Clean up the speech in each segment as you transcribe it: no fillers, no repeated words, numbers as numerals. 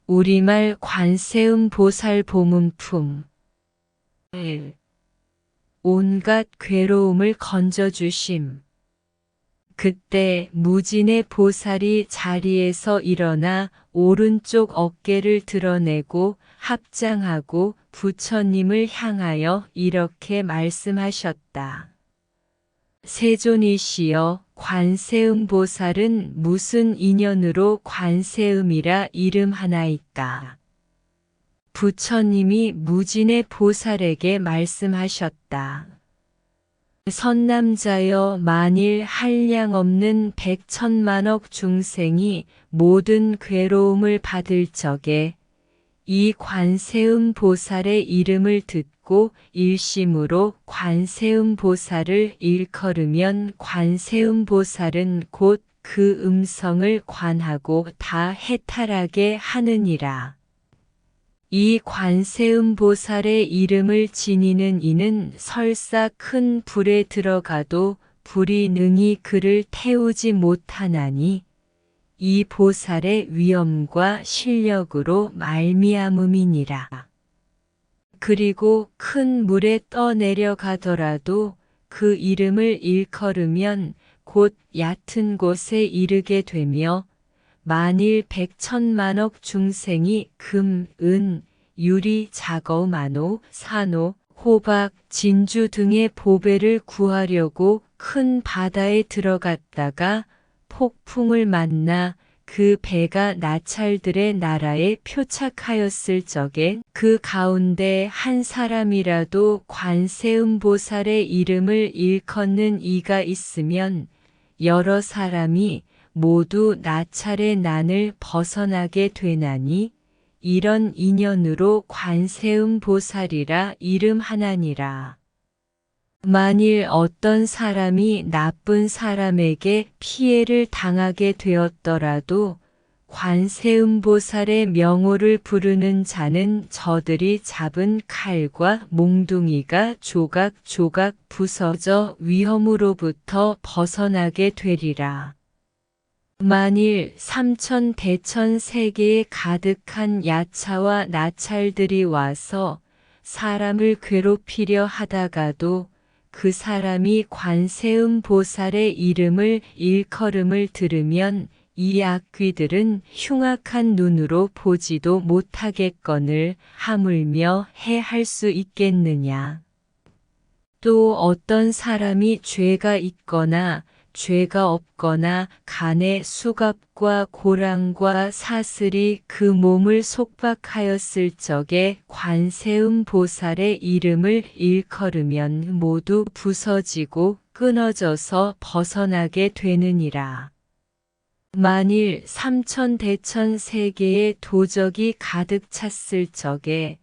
우리말 관세음 보살 보문품 1. 온갖 괴로움을 건져주심. 그때 무진의 보살이 자리에서 일어나 오른쪽 어깨를 드러내고 합장하고 부처님을 향하여 이렇게 말씀하셨다. 세존이시여, 관세음 보살은 무슨 인연으로 관세음이라 이름하나이까? 부처님이 무진의 보살에게 말씀하셨다. 선남자여, 만일 한량 없는 백천만억 중생이 모든 괴로움을 받을 적에 이 관세음 보살의 이름을 듣고 일심으로 관세음 보살을 일컬으면 관세음 보살은 곧 그 음성을 관하고 다 해탈하게 하느니라. 이 관세음 보살의 이름을 지니는 이는 설사 큰 불에 들어가도 불이 능히 그를 태우지 못하나니 이 보살의 위엄과 실력으로 말미암음이니라. 그리고 큰 물에 떠내려가더라도 그 이름을 일컬으면 곧 얕은 곳에 이르게 되며 만일 백천만억 중생이 금, 은, 유리, 자거, 만호, 산호, 호박, 진주 등의 보배를 구하려고 큰 바다에 들어갔다가 폭풍을 만나 그 배가 나찰들의 나라에 표착하였을 적에 그 가운데 한 사람이라도 관세음 보살의 이름을 일컫는 이가 있으면 여러 사람이 모두 나찰의 난을 벗어나게 되나니 이런 인연으로 관세음 보살이라 이름하나니라. 만일 어떤 사람이 나쁜 사람에게 피해를 당하게 되었더라도 관세음 보살의 명호를 부르는 자는 저들이 잡은 칼과 몽둥이가 조각조각 부서져 위험으로부터 벗어나게 되리라. 만일 삼천 대천 세계에 가득한 야차와 나찰들이 와서 사람을 괴롭히려 하다가도 그 사람이 관세음 보살의 이름을 일컬음을 들으면 이 악귀들은 흉악한 눈으로 보지도 못하겠거늘 하물며 해할 수 있겠느냐. 또 어떤 사람이 죄가 있거나 죄가 없거나 간에 수갑과 고랑과 사슬이 그 몸을 속박하였을 적에 관세음 보살의 이름을 일컬으면 모두 부서지고 끊어져서 벗어나게 되느니라. 만일 삼천 대천 세계에 도적이 가득 찼을 적에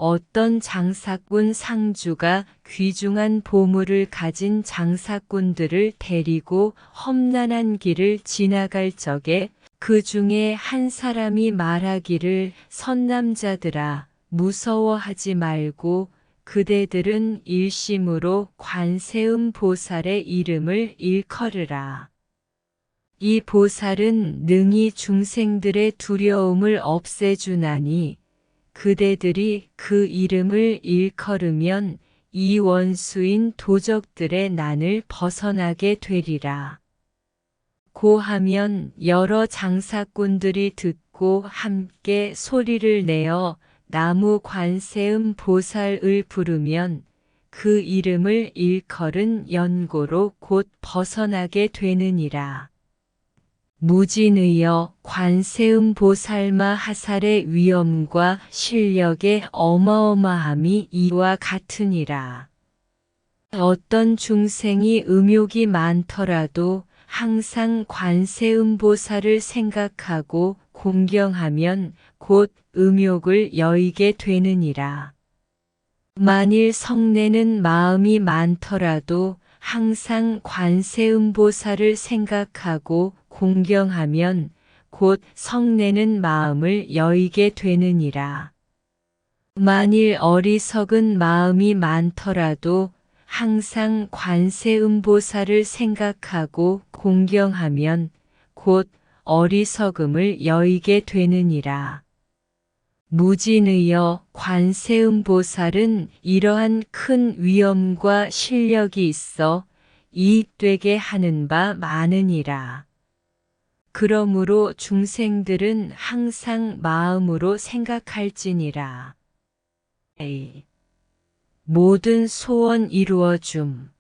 어떤 장사꾼 상주가 귀중한 보물을 가진 장사꾼들을 데리고 험난한 길을 지나갈 적에 그 중에 한 사람이 말하기를 선남자들아, 무서워하지 말고 그대들은 일심으로 관세음 보살의 이름을 일컬으라. 이 보살은 능히 중생들의 두려움을 없애주나니 그대들이 그 이름을 일컬으면 이 원수인 도적들의 난을 벗어나게 되리라. 고하면 여러 장사꾼들이 듣고 함께 소리를 내어 나무 관세음 보살을 부르면 그 이름을 일컬은 연고로 곧 벗어나게 되느니라. 무진의여, 관세음 보살마 하살의 위엄과 실력의 어마어마함이 이와 같으니라. 어떤 중생이 음욕이 많더라도 항상 관세음 보살을 생각하고 공경하면 곧 음욕을 여의게 되느니라. 만일 성내는 마음이 많더라도 항상 관세음 보살을 생각하고 공경하면 곧 성내는 마음을 여의게 되느니라. 만일 어리석은 마음이 많더라도 항상 관세음보살을 생각하고 공경하면 곧 어리석음을 여의게 되느니라. 무진의여 관세음보살은 이러한 큰 위엄과 실력이 있어 이익되게 하는 바 많으니라. 그러므로 중생들은 항상 마음으로 생각할지니라. 모든 소원 이루어줌.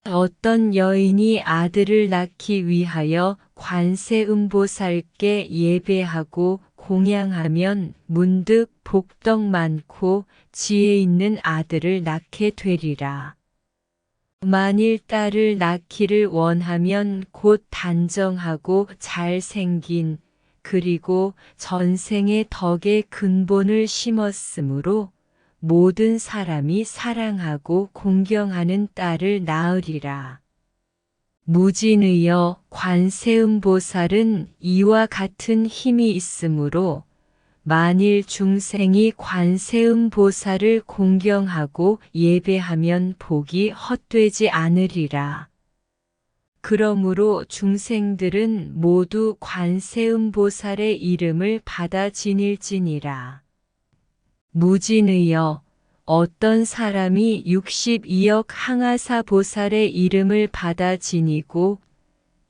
어떤 여인이 아들을 낳기 위하여 관세음보살께 예배하고 공양하면 문득 복덕 많고 지혜 있는 아들을 낳게 되리라. 만일 딸을 낳기를 원하면 곧 단정하고 잘생긴 그리고 전생의 덕의 근본을 심었으므로 모든 사람이 사랑하고 공경하는 딸을 낳으리라. 무진의여 관세음보살은 이와 같은 힘이 있으므로 만일 중생이 관세음보살을 공경하고 예배하면 복이 헛되지 않으리라. 그러므로 중생들은 모두 관세음보살의 이름을 받아 지닐지니라. 무진의여 어떤 사람이 62억 항아사 보살의 이름을 받아 지니고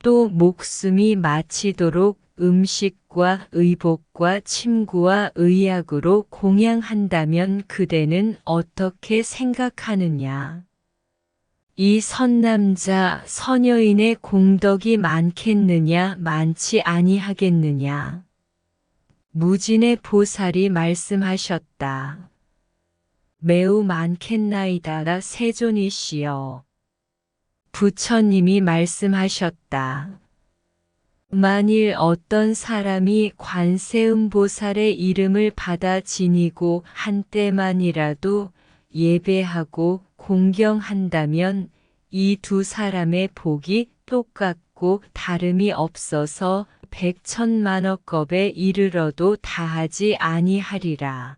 또 목숨이 마치도록 음식과 의복과 침구와 의약으로 공양한다면 그대는 어떻게 생각하느냐? 이 선남자 선여인의 공덕이 많겠느냐 많지 아니하겠느냐? 무진의 보살이 말씀하셨다. 매우 많겠나이다. 세존이시여. 부처님이 말씀하셨다. 만일 어떤 사람이 관세음보살의 이름을 받아 지니고 한때만이라도 예배하고 공경한다면 이 두 사람의 복이 똑같고 다름이 없어서 백천만억겁에 이르러도 다하지 아니하리라.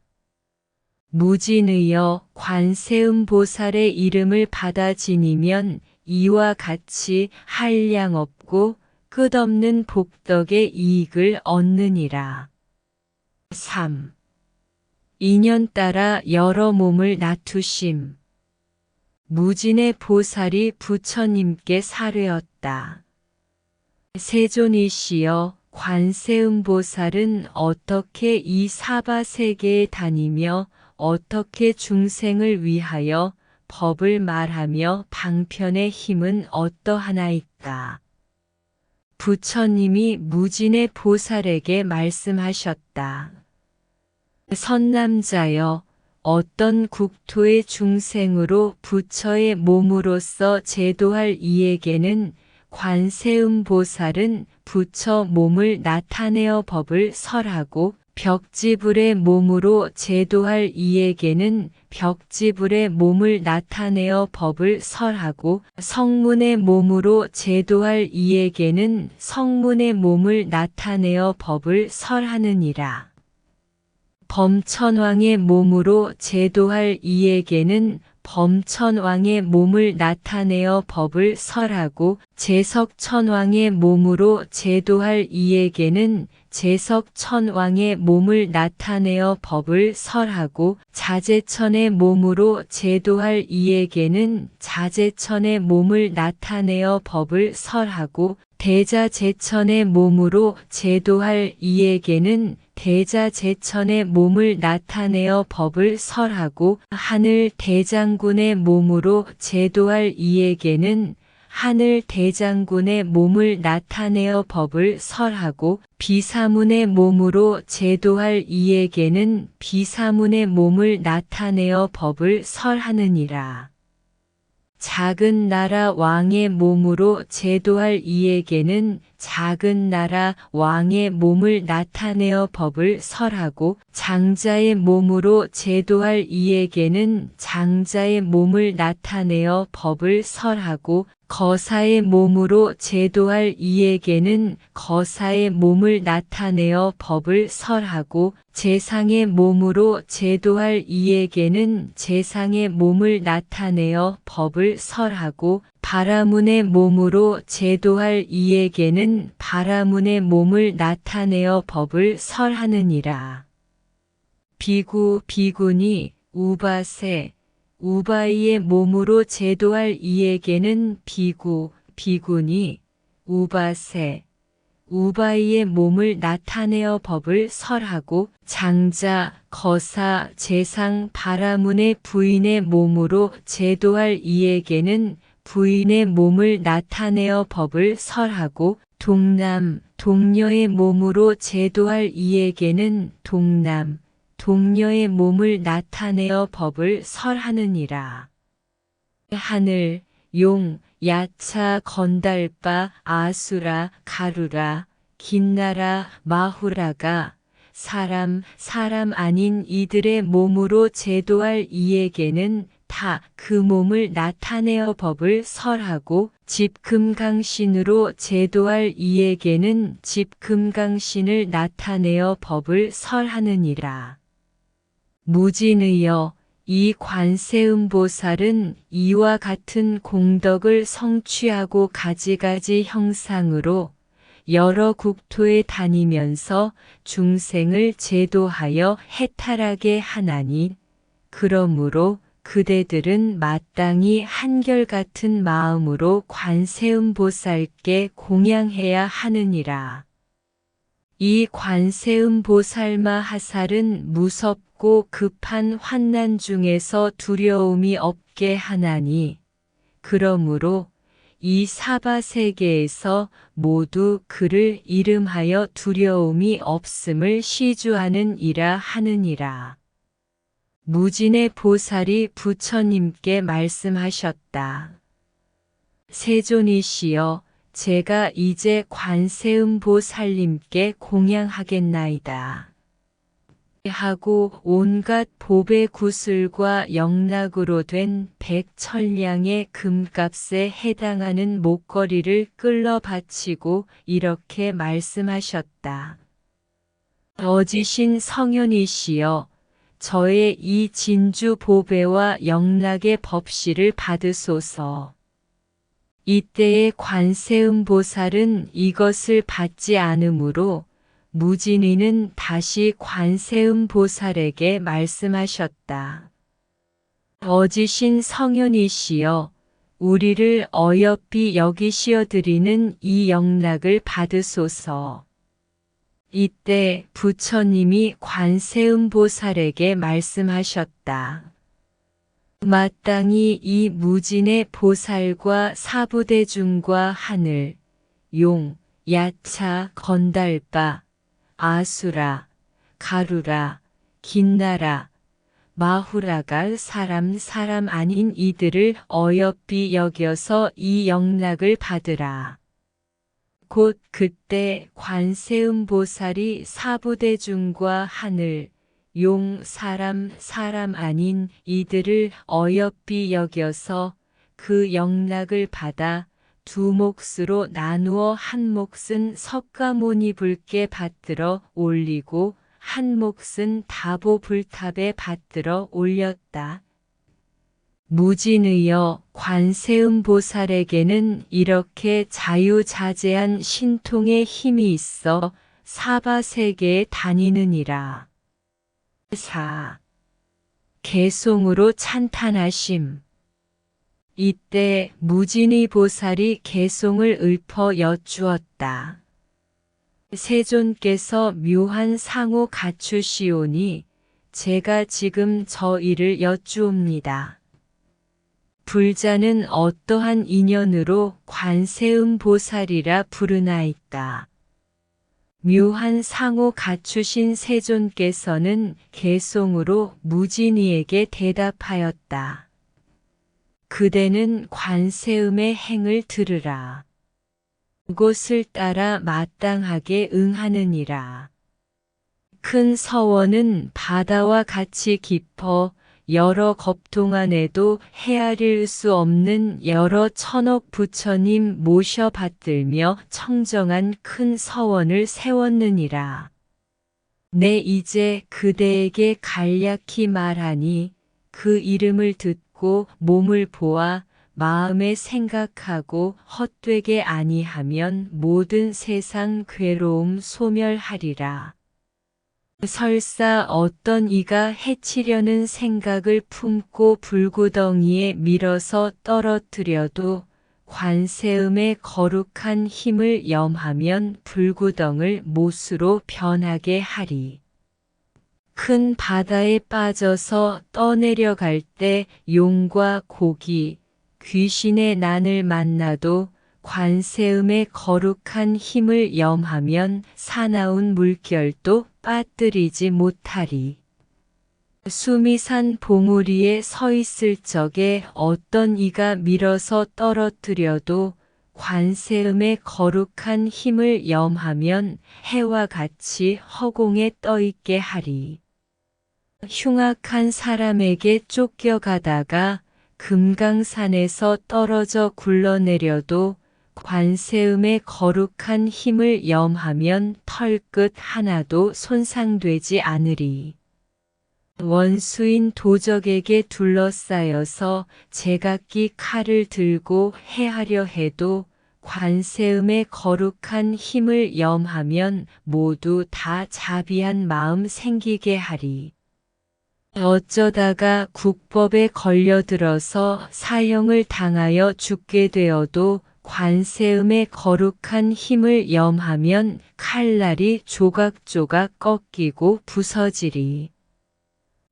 무진의여 관세음보살의 이름을 받아 지니면 이와 같이 한량없고 끝없는 복덕의 이익을 얻느니라. 3. 인연 따라 여러 몸을 나투심. 무진의 보살이 부처님께 사뢰었다. 세존이시여 관세음보살은 어떻게 이 사바세계에 다니며 어떻게 중생을 위하여 법을 말하며 방편의 힘은 어떠하나이까? 부처님이 무진의 보살에게 말씀하셨다. 선남자여, 어떤 국토의 중생으로 부처의 몸으로서 제도할 이에게는 관세음보살은 부처 몸을 나타내어 법을 설하고 벽지불의 몸으로 제도할 이에게는 벽지불의 몸을 나타내어 법을 설하고 성문의 몸으로 제도할 이에게는 성문의 몸을 나타내어 법을 설하느니라. 범천왕의 몸으로 제도할 이에게는 범천왕의 몸을 나타내어 법을 설하고 제석천왕의 몸으로 제도할 이에게는 제석천왕의 몸을 나타내어 법을 설하고 자제천의 몸으로 제도할 이에게는 자제천의 몸을 나타내어 법을 설하고 대자제천의 몸으로 제도할 이에게는 대자제천의 몸을 나타내어 법을 설하고 하늘 대장군의 몸으로 제도할 이에게는 하늘 대장군의 몸을 나타내어 법을 설하고 비사문의 몸으로 제도할 이에게는 비사문의 몸을 나타내어 법을 설하느니라. 작은 나라 왕의 몸으로 제도할 이에게는 작은 나라 왕의 몸을 나타내어 법을 설하고 장자의 몸으로 제도할 이에게는 장자의 몸을 나타내어 법을 설하고 거사의 몸으로 제도할 이에게는 거사의 몸을 나타내어 법을 설하고 재상의 몸으로 제도할 이에게는 재상의 몸을 나타내어 법을 설하고 바라문의 몸으로 제도할 이에게는 바라문의 몸을 나타내어 법을 설하느니라. 비구 비구니 우바세 우바이의 몸으로 제도할 이에게는 비구 비구니 우바세 우바이의 몸을 나타내어 법을 설하고 장자, 거사, 재상, 바라문의 부인의 몸으로 제도할 이에게는 부인의 몸을 나타내어 법을 설하고 동남, 동녀의 몸으로 제도할 이에게는 동남, 동녀의 몸을 나타내어 법을 설하느니라. 하늘, 용, 야차, 건달바, 아수라, 가루라, 긴나라, 마후라가 사람 아닌 이들의 몸으로 제도할 이에게는 다 그 몸을 나타내어 법을 설하고 집금강신으로 제도할 이에게는 집금강신을 나타내어 법을 설하느니라. 무진의여 이 관세음보살은 이와 같은 공덕을 성취하고 가지가지 형상으로 여러 국토에 다니면서 중생을 제도하여 해탈하게 하나니 그러므로 그대들은 마땅히 한결같은 마음으로 관세음보살께 공양해야 하느니라. 이 관세음보살마하살은 무섭고 급한 환난 중에서 두려움이 없게 하나니 그러므로 이 사바세계에서 모두 그를 이름하여 두려움이 없음을 시주하는 이라 하느니라. 무진의 보살이 부처님께 말씀하셨다. 세존이시여 제가 이제 관세음보살님께 공양하겠나이다. 하고 온갖 보배 구슬과 영락으로 된 100천량의 금값에 해당하는 목걸이를 끌러 바치고 이렇게 말씀하셨다. 어지신 성현이시여 저의 이 진주 보배와 영락의 법시를 받으소서. 이때의 관세음보살은 이것을 받지 않으므로 무진이는 다시 관세음보살에게 말씀하셨다. 어지신 성현이시여 우리를 어여삐 여기시어 드리는 이 영락을 받으소서. 이때 부처님이 관세음보살에게 말씀하셨다. 마땅히 이 무진의 보살과 사부대중과 하늘, 용, 야차, 건달바, 아수라, 가루라, 긴나라, 마후라가 사람 아닌 이들을 어여삐 여겨서 이 영락을 받으라. 곧 그때 관세음보살이 사부대중과 하늘, 용 사람 아닌 이들을 어여삐 여겨서 그 영락을 받아 두 몫으로 나누어 한 몫은 석가모니 불께 받들어 올리고 한 몫은 다보 불탑에 받들어 올렸다. 무진의여 관세음보살에게는 이렇게 자유자재한 신통의 힘이 있어 사바세계에 다니느니라. 4. 개송으로 찬탄하심. 이때 무진의 보살이 개송을 읊어 여쭈었다. 세존께서 묘한 상호 갖추시오니 제가 지금 저 일을 여쭈옵니다. 불자는 어떠한 인연으로 관세음보살이라 부르나이까. 묘한 상호 갖추신 세존께서는 개송으로 무진이에게 대답하였다. 그대는 관세음의 행을 들으라. 그곳을 따라 마땅하게 응하느니라. 큰 서원은 바다와 같이 깊어 여러 겁동 안에도 헤아릴 수 없는 여러 천억 부처님 모셔 받들며 청정한 큰 서원을 세웠느니라. 내 이제 그대에게 간략히 말하니 그 이름을 듣고 몸을 보아 마음에 생각하고 헛되게 아니하면 모든 세상 괴로움 소멸하리라. 설사 어떤 이가 해치려는 생각을 품고 불구덩이에 밀어서 떨어뜨려도 관세음의 거룩한 힘을 염하면 불구덩을 못으로 변하게 하리. 큰 바다에 빠져서 떠내려갈 때 용과 고기, 귀신의 난을 만나도 관세음의 거룩한 힘을 염하면 사나운 물결도 빠뜨리지 못하리. 숨이 산 봉우리에 서 있을 적에 어떤 이가 밀어서 떨어뜨려도 관세음의 거룩한 힘을 염하면 해와 같이 허공에 떠있게 하리. 흉악한 사람에게 쫓겨가다가 금강산에서 떨어져 굴러내려도 관세음의 거룩한 힘을 염하면 털끝 하나도 손상되지 않으리. 원수인 도적에게 둘러싸여서 제각기 칼을 들고 해하려 해도 관세음의 거룩한 힘을 염하면 모두 다 자비한 마음 생기게 하리. 어쩌다가 국법에 걸려들어서 사형을 당하여 죽게 되어도 관세음의 거룩한 힘을 염하면 칼날이 조각조각 꺾이고 부서지리.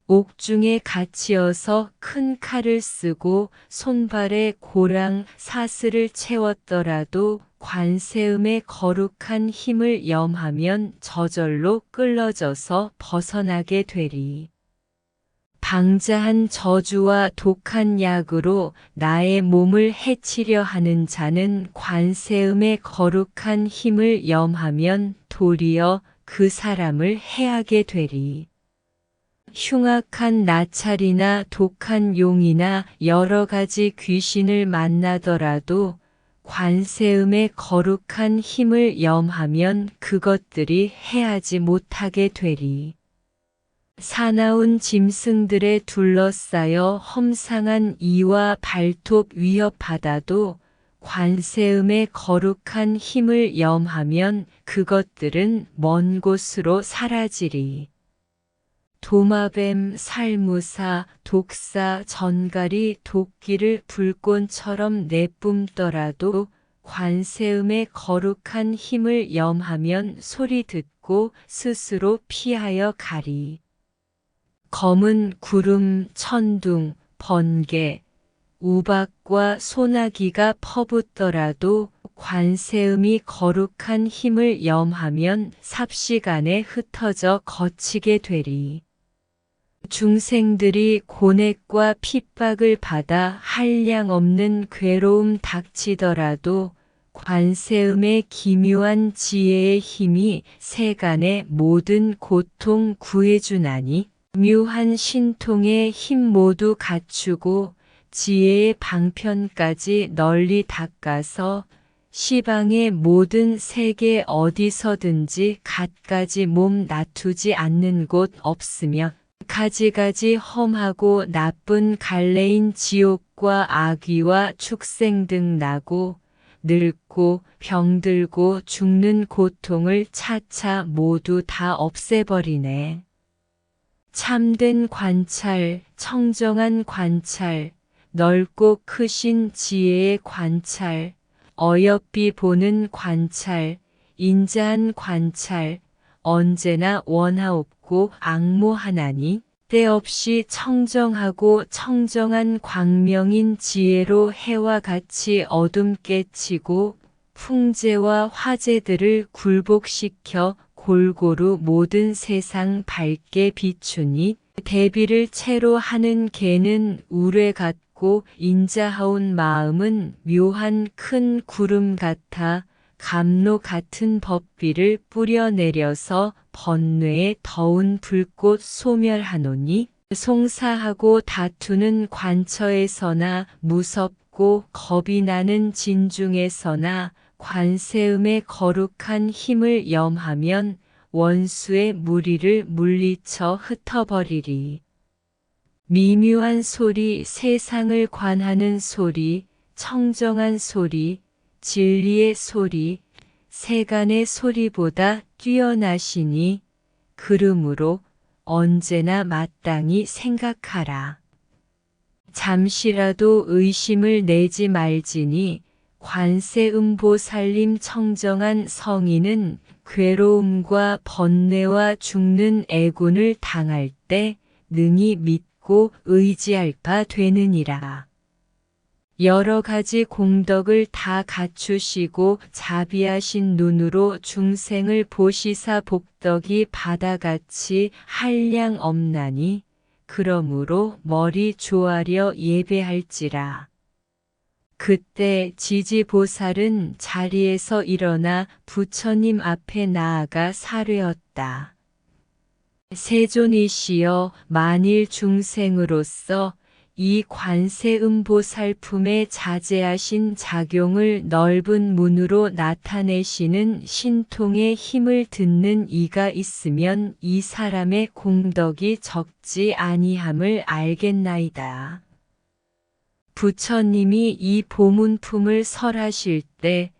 옥중에 갇히어서 큰 칼을 쓰고 손발에 고랑 사슬을 채웠더라도 관세음의 거룩한 힘을 염하면 저절로 끌러져서 벗어나게 되리. 방자한 저주와 독한 약으로 나의 몸을 해치려 하는 자는 관세음의 거룩한 힘을 염하면 도리어 그 사람을 해하게 되리. 흉악한 나찰이나 독한 용이나 여러 가지 귀신을 만나더라도 관세음의 거룩한 힘을 염하면 그것들이 해하지 못하게 되리. 사나운 짐승들에 둘러싸여 험상한 이와 발톱 위협하다도 관세음의 거룩한 힘을 염하면 그것들은 먼 곳으로 사라지리. 도마뱀, 살무사, 독사, 전갈이 도끼를 불꽃처럼 내뿜더라도 관세음의 거룩한 힘을 염하면 소리 듣고 스스로 피하여 가리. 검은 구름, 천둥, 번개, 우박과 소나기가 퍼붓더라도 관세음이 거룩한 힘을 염하면 삽시간에 흩어져 거치게 되리. 중생들이 고뇌과 핍박을 받아 한량없는 괴로움 닥치더라도 관세음의 기묘한 지혜의 힘이 세간의 모든 고통 구해주나니 묘한 신통의 힘 모두 갖추고 지혜의 방편까지 널리 닦아서 시방의 모든 세계 어디서든지 갖가지 몸 놔두지 않는 곳 없으며 가지가지 험하고 나쁜 갈래인 지옥과 악귀와 축생 등 나고 늙고 병들고 죽는 고통을 차차 모두 다 없애버리네. 참된 관찰, 청정한 관찰, 넓고 크신 지혜의 관찰, 어여삐 보는 관찰, 인자한 관찰, 언제나 원하옵고 앙모하나니 때없이 청정하고 청정한 광명인 지혜로 해와 같이 어둠 깨치고 풍재와 화재들을 굴복시켜 골고루 모든 세상 밝게 비추니 대비를 채로 하는 개는 우레 같고 인자하온 마음은 묘한 큰 구름 같아 감로 같은 법비를 뿌려내려서 번뇌의 더운 불꽃 소멸하노니 송사하고 다투는 관처에서나 무섭고 겁이 나는 진중에서나 관세음의 거룩한 힘을 염하면 원수의 무리를 물리쳐 흩어버리리. 미묘한 소리, 세상을 관하는 소리, 청정한 소리, 진리의 소리, 세간의 소리보다 뛰어나시니 그러므로 언제나 마땅히 생각하라. 잠시라도 의심을 내지 말지니 관세음보살님 청정한 성인은 괴로움과 번뇌와 죽는 애군을 당할 때 능히 믿고 의지할 바 되느니라. 여러 가지 공덕을 다 갖추시고 자비하신 눈으로 중생을 보시사 복덕이 바다같이 한량 없나니 그러므로 머리 조아려 예배할지라. 그때 지지보살은 자리에서 일어나 부처님 앞에 나아가 사뢰었다. 세존이시여, 만일 중생으로서 이 관세음보살품에 자제하신 작용을 넓은 문으로 나타내시는 신통의 힘을 듣는 이가 있으면 이 사람의 공덕이 적지 아니함을 알겠나이다. 부처님이 이 보문품을 설하실 때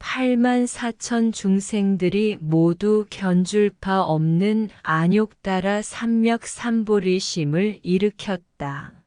84,000 중생들이 모두 견줄 바 없는 안욕따라 삼맥삼보리심을 일으켰다.